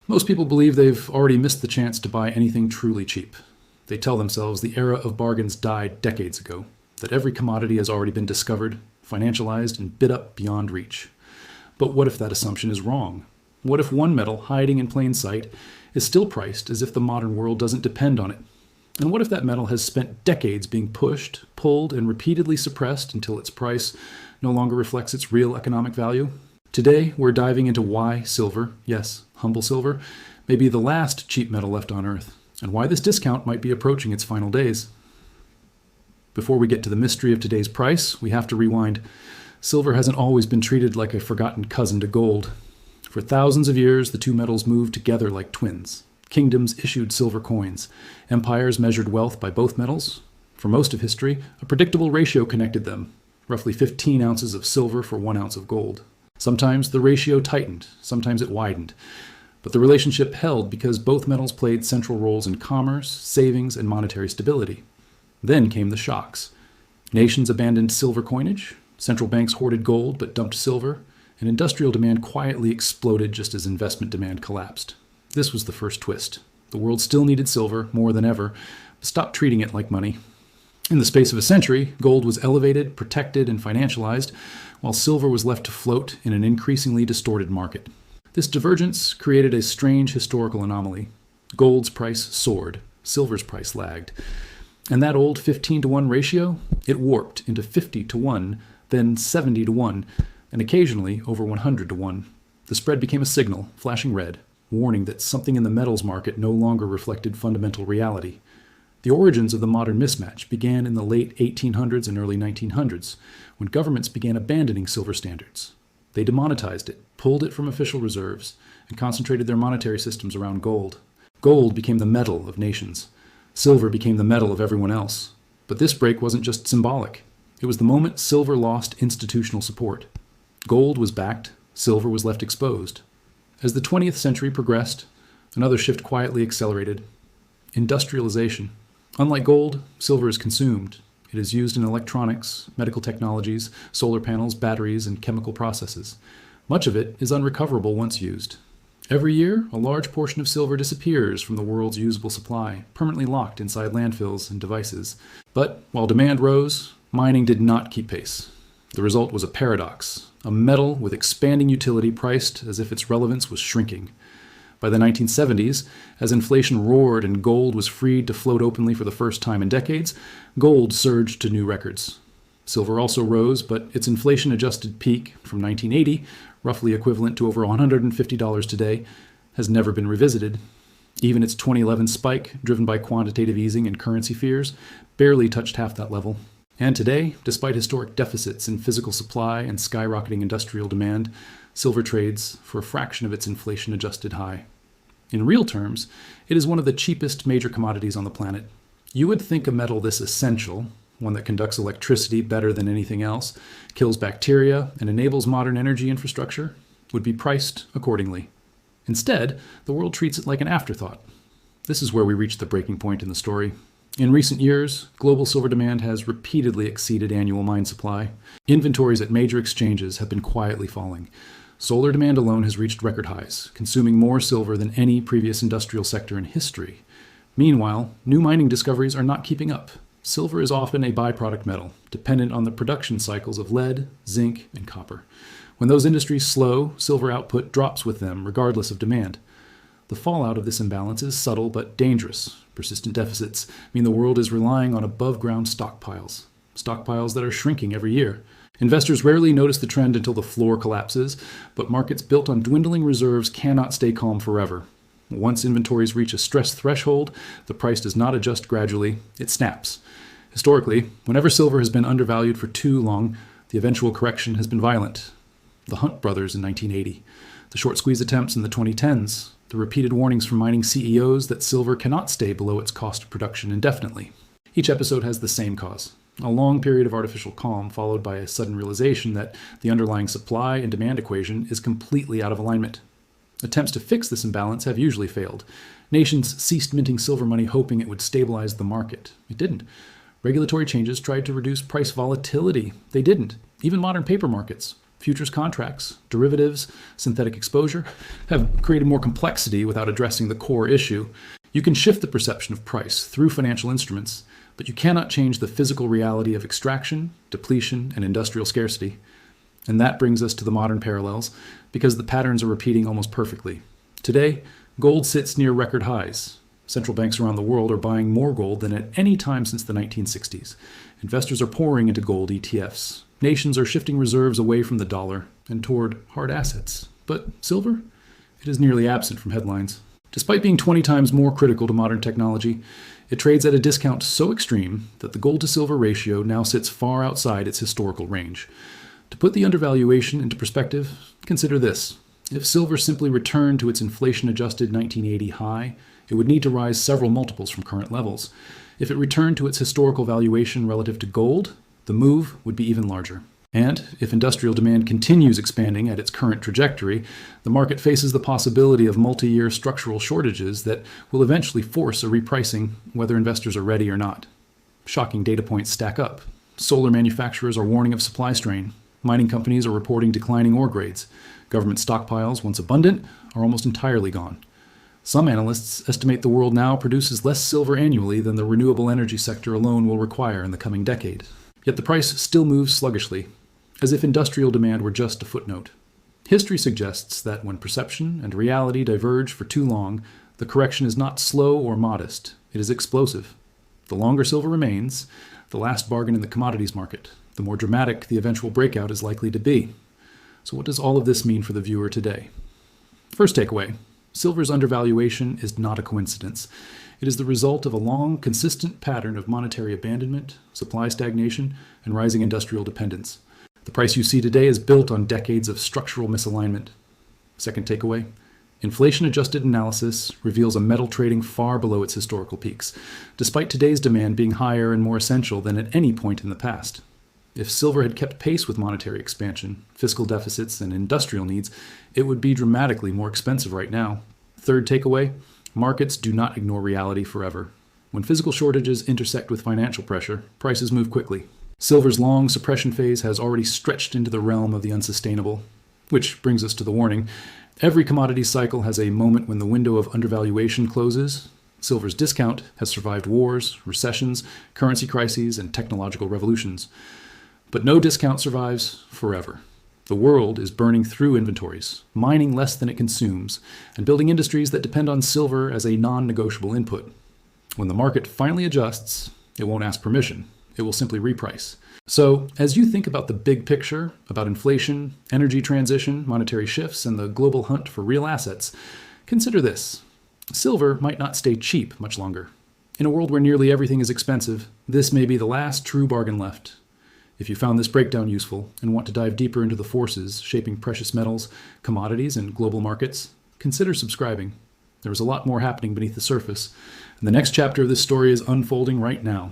Most people believe they've already missed the chance to buy anything truly cheap. They tell themselves the era of bargains died decades ago, that every commodity has already been discovered, financialized, and bid up beyond reach. But what if that assumption is wrong? What if one metal hiding in plain sight is still priced as if the modern world doesn't depend on it? And what if that metal has spent decades being pushed, pulled, and repeatedly suppressed until its price no longer reflects its real economic value? Today, we're diving into why silver, yes, humble silver, may be the last cheap metal left on Earth, and why this discount might be approaching its final days. Before we get to the mystery of today's price, we have to rewind. Silver hasn't always been treated like a forgotten cousin to gold. For thousands of years, the two metals moved together like twins. Kingdoms issued silver coins. Empires measured wealth by both metals. For most of history, a predictable ratio connected them, roughly 15 ounces of silver for 1 ounce of gold. Sometimes the ratio tightened, sometimes it widened. But the relationship held because both metals played central roles in commerce, savings, and monetary stability. Then came the shocks. Nations abandoned silver coinage, central banks hoarded gold but dumped silver, and industrial demand quietly exploded just as investment demand collapsed. This was the first twist. The world still needed silver more than ever, but stopped treating it like money. In the space of a century, gold was elevated, protected, and financialized, while silver was left to float in an increasingly distorted market. This divergence created a strange historical anomaly. Gold's price soared, silver's price lagged. And that old 15-to-1 ratio, it warped into 50-to-1, then 70-to-1, and occasionally over 100-to-1. The spread became a signal, flashing red, warning that something in the metals market no longer reflected fundamental reality. The origins of the modern mismatch began in the late 1800s and early 1900s, when governments began abandoning silver standards. They demonetized it, pulled it from official reserves, and concentrated their monetary systems around gold. Gold became the metal of nations. Silver became the metal of everyone else. But this break wasn't just symbolic. It was the moment silver lost institutional support. Gold was backed, silver was left exposed. As the 20th century progressed, another shift quietly accelerated. Industrialization. Unlike gold, silver is consumed. It is used in electronics, medical technologies, solar panels, batteries, and chemical processes. Much of it is unrecoverable once used. Every year, a large portion of silver disappears from the world's usable supply, permanently locked inside landfills and devices. But while demand rose, mining did not keep pace. The result was a paradox, a metal with expanding utility priced as if its relevance was shrinking. By the 1970s, as inflation roared and gold was freed to float openly for the first time in decades, gold surged to new records. Silver also rose, but its inflation-adjusted peak from 1980, roughly equivalent to over $150 today, has never been revisited. Even its 2011 spike, driven by quantitative easing and currency fears, barely touched half that level. And today, despite historic deficits in physical supply and skyrocketing industrial demand, silver trades for a fraction of its inflation-adjusted high. In real terms, it is one of the cheapest major commodities on the planet. You would think a metal this essential, one that conducts electricity better than anything else, kills bacteria, and enables modern energy infrastructure, would be priced accordingly. Instead, the world treats it like an afterthought. This is where we reach the breaking point in the story. In recent years, global silver demand has repeatedly exceeded annual mine supply. Inventories at major exchanges have been quietly falling. Solar demand alone has reached record highs, consuming more silver than any previous industrial sector in history. Meanwhile, new mining discoveries are not keeping up. Silver is often a byproduct metal, dependent on the production cycles of lead, zinc, and copper. When those industries slow, silver output drops with them, regardless of demand. The fallout of this imbalance is subtle but dangerous. Persistent deficits mean the world is relying on above-ground stockpiles that are shrinking every year. Investors rarely notice the trend until the floor collapses, but markets built on dwindling reserves cannot stay calm forever. Once inventories reach a stress threshold, the price does not adjust gradually, it snaps. Historically, whenever silver has been undervalued for too long, the eventual correction has been violent. The Hunt brothers in 1980, the short squeeze attempts in the 2010s, the repeated warnings from mining CEOs that silver cannot stay below its cost of production indefinitely. Each episode has the same cause. A long period of artificial calm followed by a sudden realization that the underlying supply and demand equation is completely out of alignment. Attempts to fix this imbalance have usually failed. Nations ceased minting silver money hoping it would stabilize the market. It didn't. Regulatory changes tried to reduce price volatility. They didn't. Even modern paper markets, futures contracts, derivatives, synthetic exposure have created more complexity without addressing the core issue. You can shift the perception of price through financial instruments, but you cannot change the physical reality of extraction, depletion, and industrial scarcity. And that brings us to the modern parallels, because the patterns are repeating almost perfectly. Today, gold sits near record highs. Central banks around the world are buying more gold than at any time since the 1960s. Investors are pouring into gold ETFs. Nations are shifting reserves away from the dollar and toward hard assets. But silver? It is nearly absent from headlines. Despite being 20 times more critical to modern technology, it trades at a discount so extreme that the gold-to-silver ratio now sits far outside its historical range. To put the undervaluation into perspective, consider this. If silver simply returned to its inflation-adjusted 1980 high, it would need to rise several multiples from current levels. If it returned to its historical valuation relative to gold, the move would be even larger. And if industrial demand continues expanding at its current trajectory, the market faces the possibility of multi-year structural shortages that will eventually force a repricing, whether investors are ready or not. Shocking data points stack up. Solar manufacturers are warning of supply strain. Mining companies are reporting declining ore grades. Government stockpiles, once abundant, are almost entirely gone. Some analysts estimate the world now produces less silver annually than the renewable energy sector alone will require in the coming decade. Yet the price still moves sluggishly, as if industrial demand were just a footnote. History suggests that when perception and reality diverge for too long, the correction is not slow or modest, it is explosive. The longer silver remains, the last bargain in the commodities market, the more dramatic the eventual breakout is likely to be. So what does all of this mean for the viewer today? First takeaway. Silver's undervaluation is not a coincidence. It is the result of a long, consistent pattern of monetary abandonment, supply stagnation, and rising industrial dependence. The price you see today is built on decades of structural misalignment. Second takeaway, inflation-adjusted analysis reveals a metal trading far below its historical peaks, despite today's demand being higher and more essential than at any point in the past. If silver had kept pace with monetary expansion, fiscal deficits, and industrial needs, it would be dramatically more expensive right now. Third takeaway, markets do not ignore reality forever. When physical shortages intersect with financial pressure, prices move quickly. Silver's long suppression phase has already stretched into the realm of the unsustainable. Which brings us to the warning. Every commodity cycle has a moment when the window of undervaluation closes. Silver's discount has survived wars, recessions, currency crises, and technological revolutions. But no discount survives forever. The world is burning through inventories, mining less than it consumes, and building industries that depend on silver as a non-negotiable input. When the market finally adjusts, it won't ask permission. It will simply reprice. So, as you think about the big picture, about inflation, energy transition, monetary shifts, and the global hunt for real assets, consider this. Silver might not stay cheap much longer. In a world where nearly everything is expensive, this may be the last true bargain left. If you found this breakdown useful and want to dive deeper into the forces shaping precious metals, commodities, and global markets, consider subscribing. There is a lot more happening beneath the surface, and the next chapter of this story is unfolding right now.